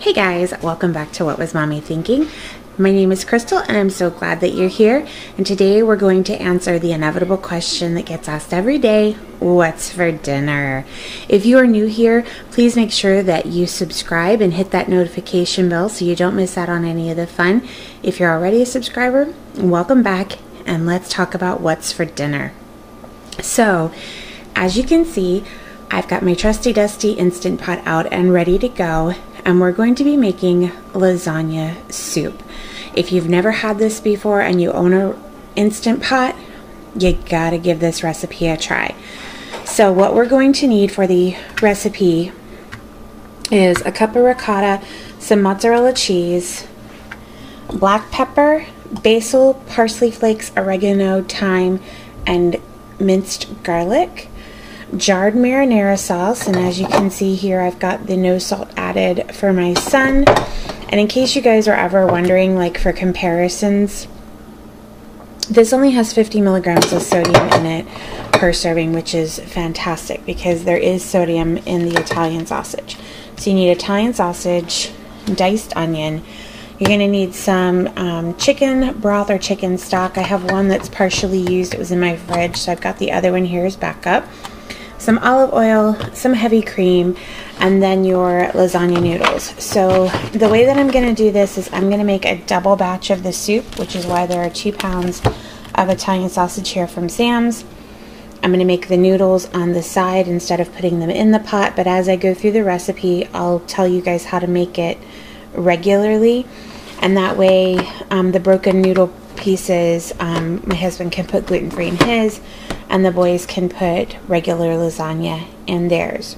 Hey guys, welcome back to What Was Mommy Thinking? My name is Crystal and I'm so glad that you're here. And today we're going to answer the inevitable question that gets asked every day, what's for dinner? If you are new here, please make sure that you subscribe and hit that notification bell so you don't miss out on any of the fun. If you're already a subscriber, welcome back and let's talk about what's for dinner. So, as you can see, I've got my trusty dusty Instant Pot out and ready to go, and we're going to be making lasagna soup. If you've never had this before and you own an Instant Pot, you gotta give this recipe a try. So what we're going to need for the recipe is a cup of ricotta, some mozzarella cheese, black pepper, basil, parsley flakes, oregano, thyme, and minced garlic, jarred marinara sauce, and as you can see here I've got the no salt added for my son. And in case you guys are ever wondering, like for comparisons, this only has 50 milligrams of sodium in it per serving, which is fantastic because there is sodium in the Italian sausage. So you need Italian sausage, diced onion. You're going to need some chicken broth or chicken stock. I have one that's partially used. It was in my fridge, so I've got the other one here as backup. Some olive oil, some heavy cream, and then your lasagna noodles. So the way that I'm going to do this is I'm going to make a double batch of the soup, which is why there are 2 pounds of Italian sausage here from Sam's. I'm going to make the noodles on the side instead of putting them in the pot, but as I go through the recipe, I'll tell you guys how to make it regularly, and that way the broken noodle pieces, my husband can put gluten-free in his, and the boys can put regular lasagna in theirs.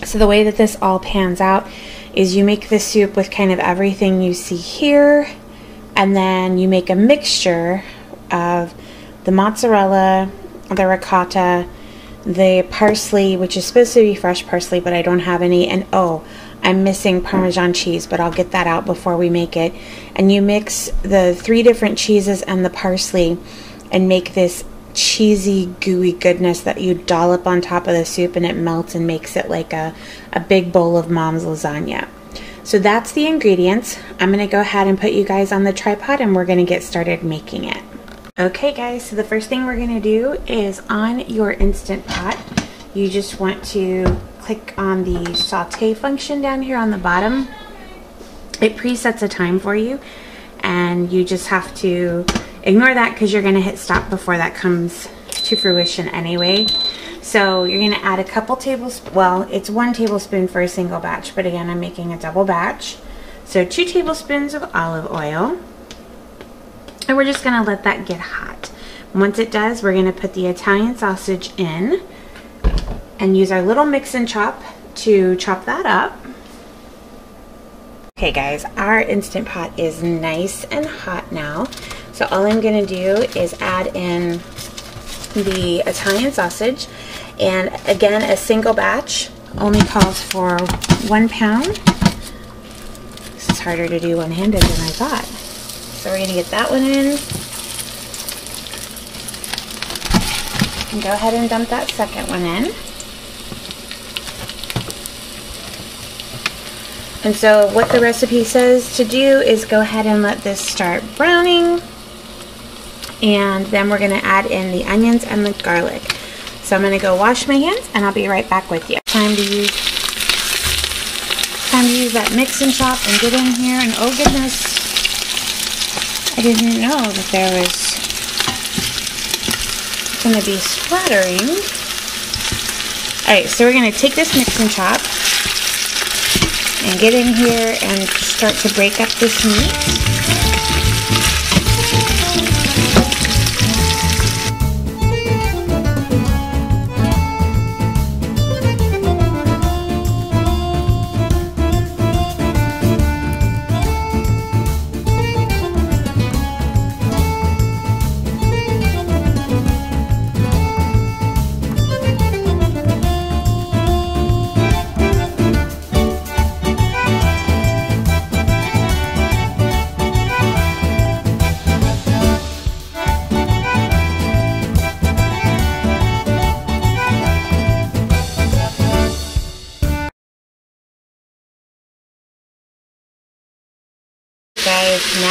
So the way that this all pans out is you make the soup with kind of everything you see here, and then you make a mixture of the mozzarella, the ricotta, the parsley, which is supposed to be fresh parsley, but I don't have any, and oh, I'm missing Parmesan cheese, but I'll get that out before we make it. And you mix the 3 different cheeses and the parsley and make this cheesy, gooey goodness that you dollop on top of the soup, and it melts and makes it like a big bowl of mom's lasagna. So that's the ingredients. I'm going to go ahead and put you guys on the tripod and we're going to get started making it. Okay guys, so the first thing we're going to do is on your Instant Pot, you just want to click on the saute function down here on the bottom. It presets a time for you and you just have to ignore that because you're going to hit stop before that comes to fruition anyway. So you're going to add a couple tablespoons, well, it's 1 tablespoon for a single batch, but again I'm making a double batch. So 2 tablespoons of olive oil, and we're just going to let that get hot. Once it does, we're going to put the Italian sausage in and use our little mix and chop to chop that up. Okay guys, our Instant Pot is nice and hot now. So all I'm going to do is add in the Italian sausage, and again a single batch only calls for 1 pound. This is harder to do one-handed than I thought. So we're going to get that one in. And go ahead and dump that second one in. And so what the recipe says to do is go ahead and let this start browning. And then we're going to add in the onions and the garlic. So I'm going to go wash my hands and I'll be right back with you. Time to use that mix and chop and get in here. And oh goodness, I didn't know that there was going to be splattering. Alright, so we're going to take this mix and chop and get in here and start to break up this meat.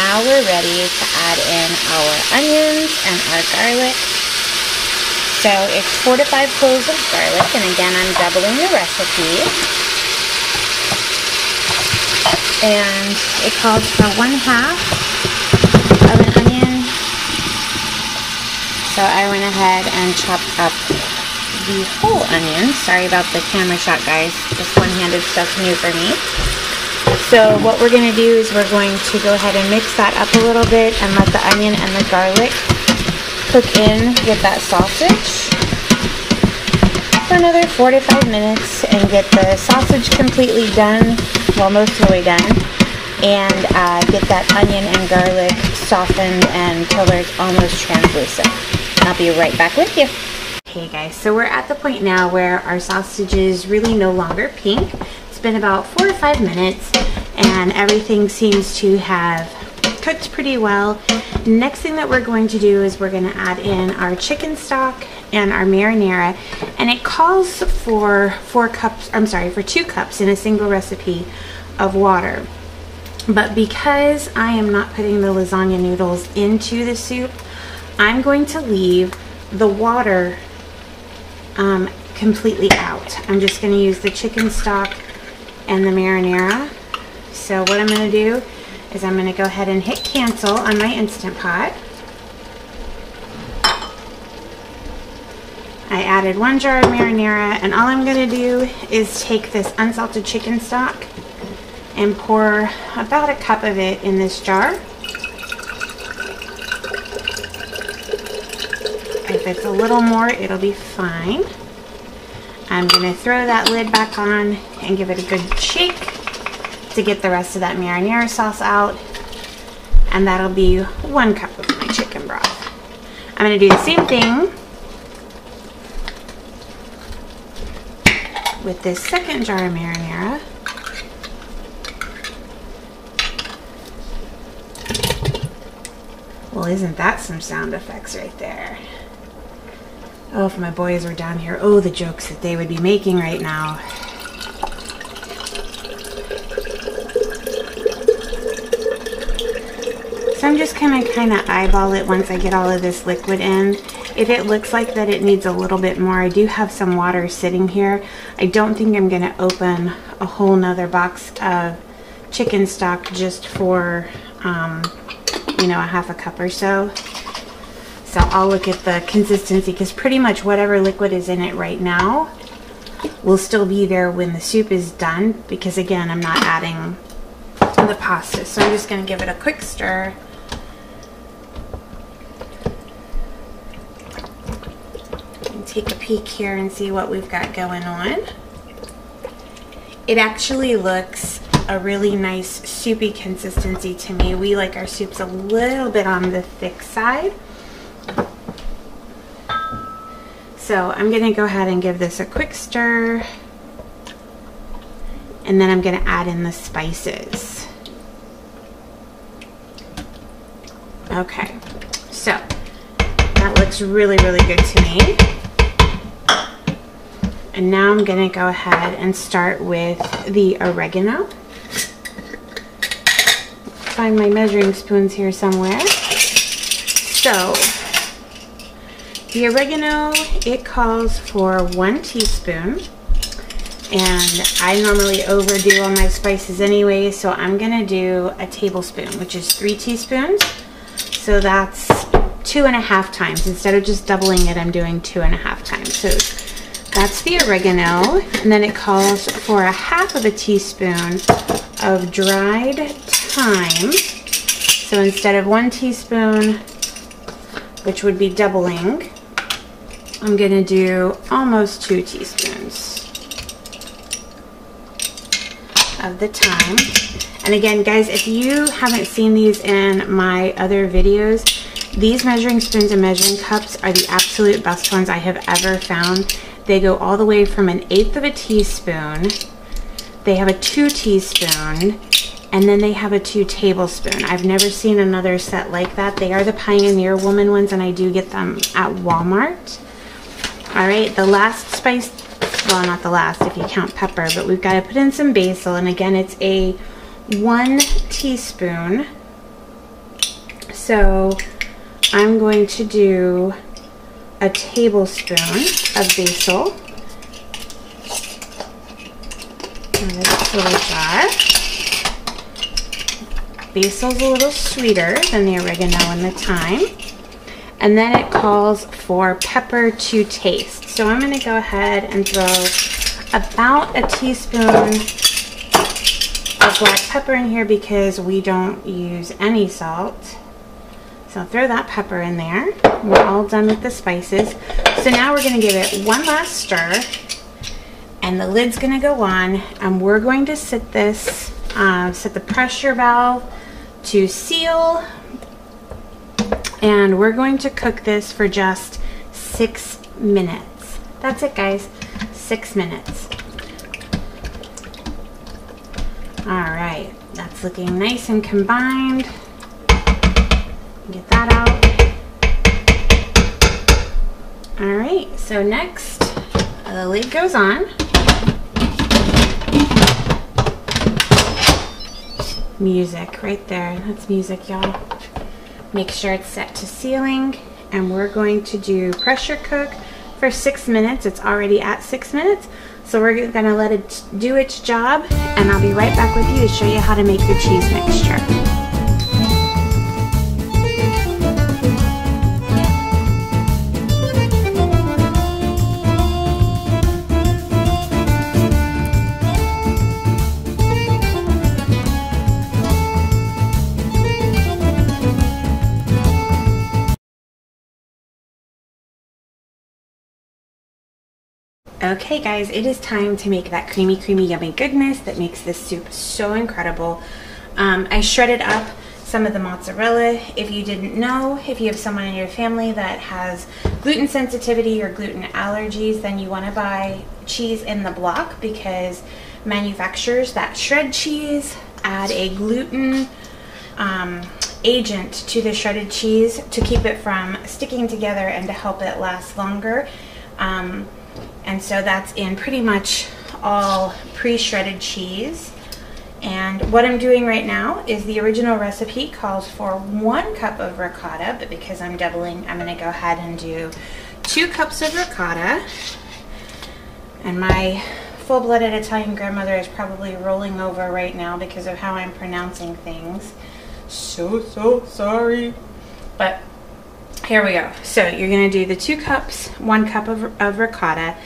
now we're ready to add in our onions and our garlic. So it's 4 to 5 cloves of garlic, and again, I'm doubling the recipe. And it calls for 1/2 of an onion. So I went ahead and chopped up the whole onion. Sorry about the camera shot, guys. This one-handed stuff's new for me. So what we're going to do is we're going to go ahead and mix that up a little bit and let the onion and the garlic cook in with that sausage for another 4 to 5 minutes and get the sausage completely done, well, most of the way done, and get that onion and garlic softened until there's almost translucent. I'll be right back with you. Okay guys, so we're at the point now where our sausage is really no longer pink. It's been about 4 to 5 minutes and everything seems to have cooked pretty well. Next thing that we're going to do is we're going to add in our chicken stock and our marinara, and it calls for 2 cups in a single recipe of water. But because I am not putting the lasagna noodles into the soup, I'm going to leave the water completely out. I'm just going to use the chicken stock and the marinara. So what I'm going to do is I'm going to go ahead and hit cancel on my Instant Pot. I added 1 jar of marinara, and all I'm going to do is take this unsalted chicken stock and pour about 1 cup of it in this jar. If it's a little more, it'll be fine. I'm going to throw that lid back on and give it a good shake to get the rest of that marinara sauce out, and that'll be 1 cup of my chicken broth. I'm going to do the same thing with this second jar of marinara. Well, isn't that some sound effects right there? Oh, if my boys were down here, oh, the jokes that they would be making right now. So I'm just going to kind of eyeball it once I get all of this liquid in. If it looks like that it needs a little bit more, I do have some water sitting here. I don't think I'm going to open a whole nother box of chicken stock just for, you know, a 1/2 cup or so. So I'll look at the consistency, because pretty much whatever liquid is in it right now will still be there when the soup is done, because again, I'm not adding the pasta. So I'm just going to give it a quick stir. And take a peek here and see what we've got going on. It actually looks a really nice soupy consistency to me. We like our soups a little bit on the thick side. So I'm going to go ahead and give this a quick stir, and then I'm going to add in the spices. Okay, so that looks really, really good to me. And now I'm going to go ahead and start with the oregano. Find my measuring spoons here somewhere. So the oregano, it calls for 1 teaspoon, and I normally overdo all my spices anyway, so I'm gonna do a tablespoon, which is 3 teaspoons. So that's 2.5 times. Instead of just doubling it, I'm doing 2.5 times. So that's the oregano, and then it calls for 1/2 teaspoon of dried thyme. So instead of 1 teaspoon, which would be doubling, I'm going to do almost 2 teaspoons of the thyme. And again, guys, if you haven't seen these in my other videos, these measuring spoons and measuring cups are the absolute best ones I have ever found. They go all the way from 1/8 teaspoon, they have a 2 teaspoon, and then they have a 2 tablespoon. I've never seen another set like that. They are the Pioneer Woman ones, and I do get them at Walmart. All right, the last spice, well, not the last if you count pepper, but we've got to put in some basil, and again, it's a 1 teaspoon So I'm going to do a tablespoon of basil in this little jar. Basil's a little sweeter than the oregano and the thyme. And then it calls for pepper to taste. So I'm going to go ahead and throw about a teaspoon of black pepper in here because we don't use any salt. So throw that pepper in there. We're all done with the spices. So now we're going to give it one last stir. And the lid's going to go on. And we're going to set this, set the pressure valve to seal. And we're going to cook this for just 6 minutes. That's it, guys. 6 minutes. All right, that's looking nice and combined. Get that out. All right, so next, the lid goes on. Music right there. That's music, y'all. Make sure it's set to sealing, and we're going to do pressure cook for 6 minutes. It's already at 6 minutes, so we're gonna let it do its job, and I'll be right back with you to show you how to make the cheese mixture. Okay guys, it is time to make that creamy, yummy goodness that makes this soup so incredible. I shredded up some of the mozzarella. If you didn't know, if you have someone in your family that has gluten sensitivity or gluten allergies, then you want to buy cheese in the block, because manufacturers that shred cheese add a gluten agent to the shredded cheese to keep it from sticking together and to help it last longer. And so that's in pretty much all pre-shredded cheese. And what I'm doing right now is the original recipe calls for 1 cup of ricotta, but because I'm doubling, I'm going to go ahead and do 2 cups of ricotta. And my full-blooded Italian grandmother is probably rolling over right now because of how I'm pronouncing things. So sorry. But here we go. So you're going to do the 2 cups, 1 cup of ricotta,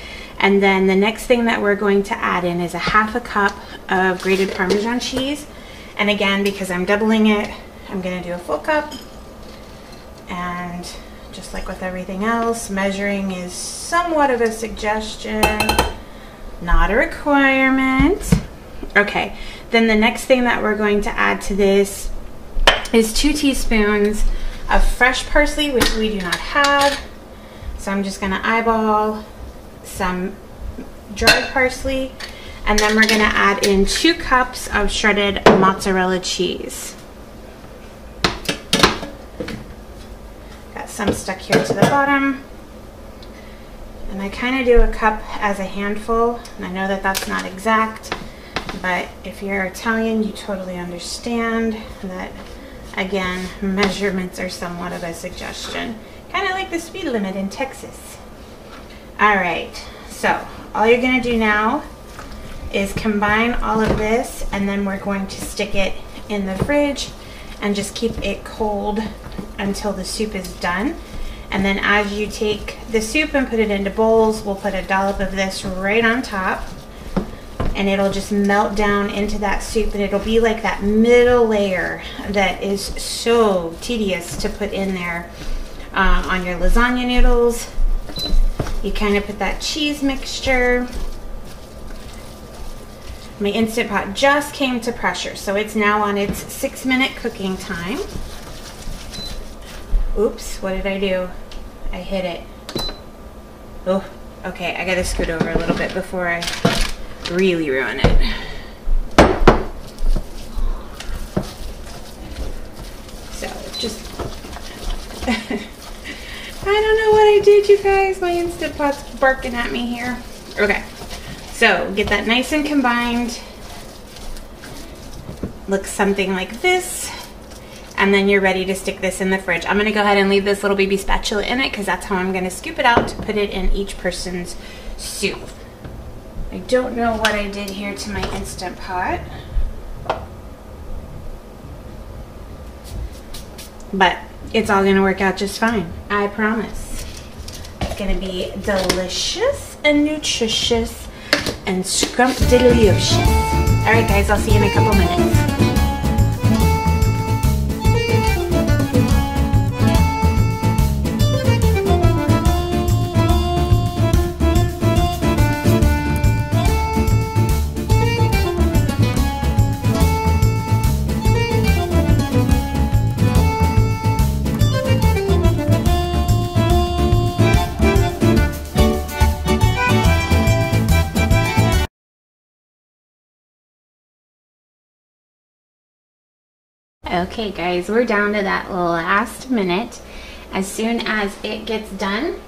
and then the next thing that we're going to add in is a 1/2 cup of grated parmesan cheese. And again, because I'm doubling it, I'm going to do a full cup. And just like with everything else, measuring is somewhat of a suggestion, not a requirement. Okay, then the next thing that we're going to add to this is 2 teaspoons of fresh parsley, which we do not have. So I'm just gonna eyeball some dried parsley, and then we're gonna add in 2 cups of shredded mozzarella cheese. Got some stuck here to the bottom. And I kind of do a cup as a handful, and I know that that's not exact, but if you're Italian, you totally understand that. Again, measurements are somewhat of a suggestion. Kind of like the speed limit in Texas. Alright, so all you're going to do now is combine all of this, and then we're going to stick it in the fridge and just keep it cold until the soup is done. And then as you take the soup and put it into bowls, we'll put a dollop of this right on top. And it'll just melt down into that soup, and it'll be like that middle layer that is so tedious to put in there on your lasagna noodles. You kind of put that cheese mixture. My Instant Pot just came to pressure, so it's now on its 6-minute cooking time. Oops, what did I do? I hit it. Oh, okay, I gotta scoot over a little bit before I really ruin it. So just I don't know what I did, you guys. My Instant Pot's barking at me here. Okay, so get that nice and combined. Looks something like this. and then you're ready to stick this in the fridge. I'm gonna go ahead and leave this little baby spatula in it because that's how I'm gonna scoop it out to put it in each person's soup. I don't know what I did here to my Instant Pot, but it's all gonna work out just fine, I promise. It's gonna be delicious and nutritious and scrumptious. All right, guys, I'll see you in a couple minutes. Okay guys, we're down to that last minute. As soon as it gets done,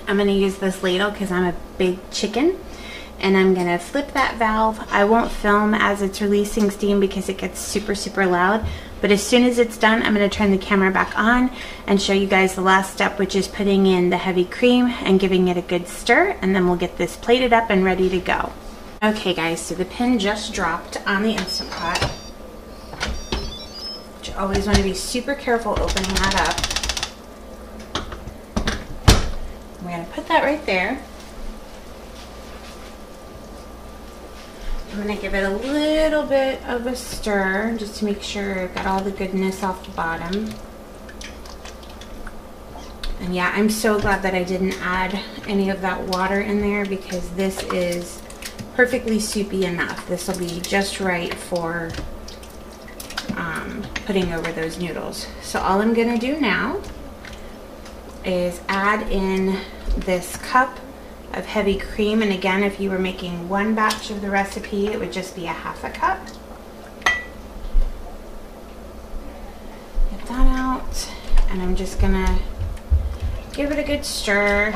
I'm going to use this ladle because I'm a big chicken, and I'm going to flip that valve. I won't film as it's releasing steam because it gets super loud, but as soon as it's done, I'm going to turn the camera back on and show you guys the last step, which is putting in the heavy cream and giving it a good stir, and then we'll get this plated up and ready to go. Okay guys, so the pin just dropped on the Instant Pot. You always want to be super careful opening that up. We're going to put that right there. I'm going to give it a little bit of a stir just to make sure I've got all the goodness off the bottom. And yeah, I'm so glad that I didn't add any of that water in there because this is perfectly soupy enough. This will be just right for putting over those noodles. So all I'm gonna do now is add in this cup of heavy cream, and again, if you were making one batch of the recipe, it would just be a half a cup. Get that out, and I'm just gonna give it a good stir.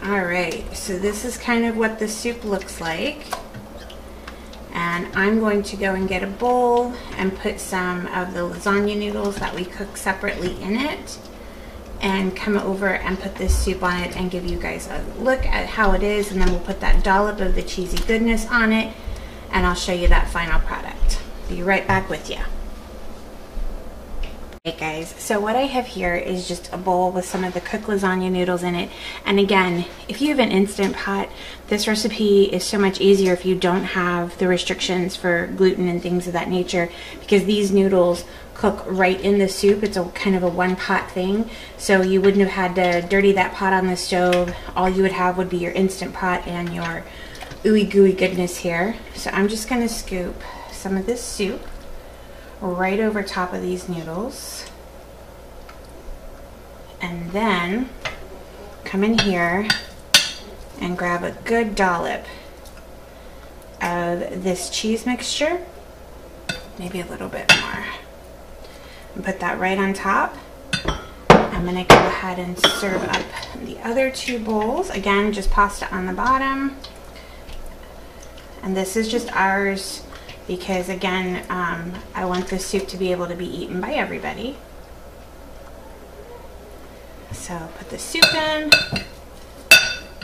Alright, so this is kind of what the soup looks like, and I'm going to go and get a bowl and put some of the lasagna noodles that we cook separately in it, and come over and put this soup on it and give you guys a look at how it is, and then we'll put that dollop of the cheesy goodness on it, and I'll show you that final product. Be right back with you. Hey guys, so what I have here is just a bowl with some of the cooked lasagna noodles in it, and again, if you have an Instant Pot, this recipe is so much easier if you don't have the restrictions for gluten and things of that nature, because these noodles cook right in the soup. It's a kind of a one pot thing, so you wouldn't have had to dirty that pot on the stove. All you would have would be your Instant Pot and your ooey gooey goodness here. So I'm just going to scoop some of this soup right over top of these noodles, and then come in here and grab a good dollop of this cheese mixture, maybe a little bit more, and put that right on top. I'm going to go ahead and serve up the other two bowls. Again, just pasta on the bottom, and this is just ours because again, I want this soup to be able to be eaten by everybody. So put the soup in,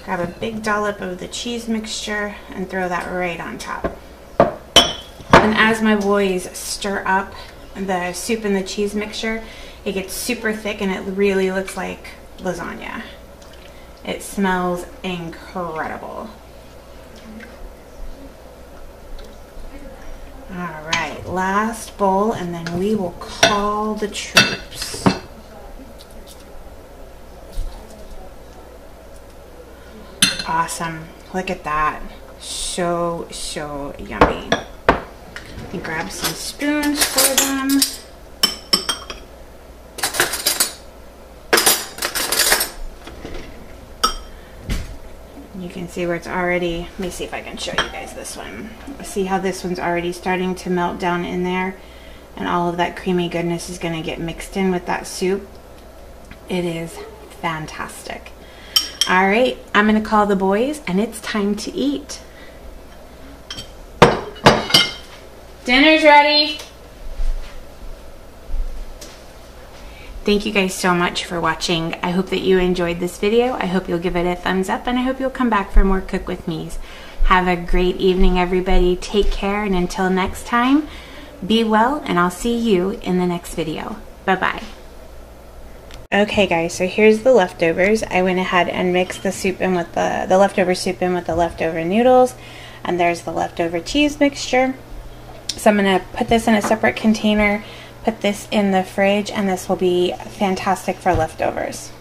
grab a big dollop of the cheese mixture, and throw that right on top. And as my boys stir up the soup and the cheese mixture, it gets super thick and it really looks like lasagna. It smells incredible. Alright, last bowl, and then we will call the troops. Awesome. Look at that. So yummy. And grab some spoons for them. You can see where it's already, let me see if I can show you guys this one. See how this one's already starting to melt down in there, and all of that creamy goodness is going to get mixed in with that soup. It is fantastic. All right, I'm going to call the boys and it's time to eat. Dinner's ready. Thank you guys so much for watching. I hope that you enjoyed this video. I hope you'll give it a thumbs up, and I hope you'll come back for more Cook With Me's. Have a great evening, everybody. Take care, and until next time, be well, and I'll see you in the next video. Bye-bye. Okay guys, so here's the leftovers. I went ahead and mixed the soup in with the leftover soup in with the leftover noodles, and there's the leftover cheese mixture. So I'm going to put this in a separate container, put this in the fridge, and this will be fantastic for leftovers.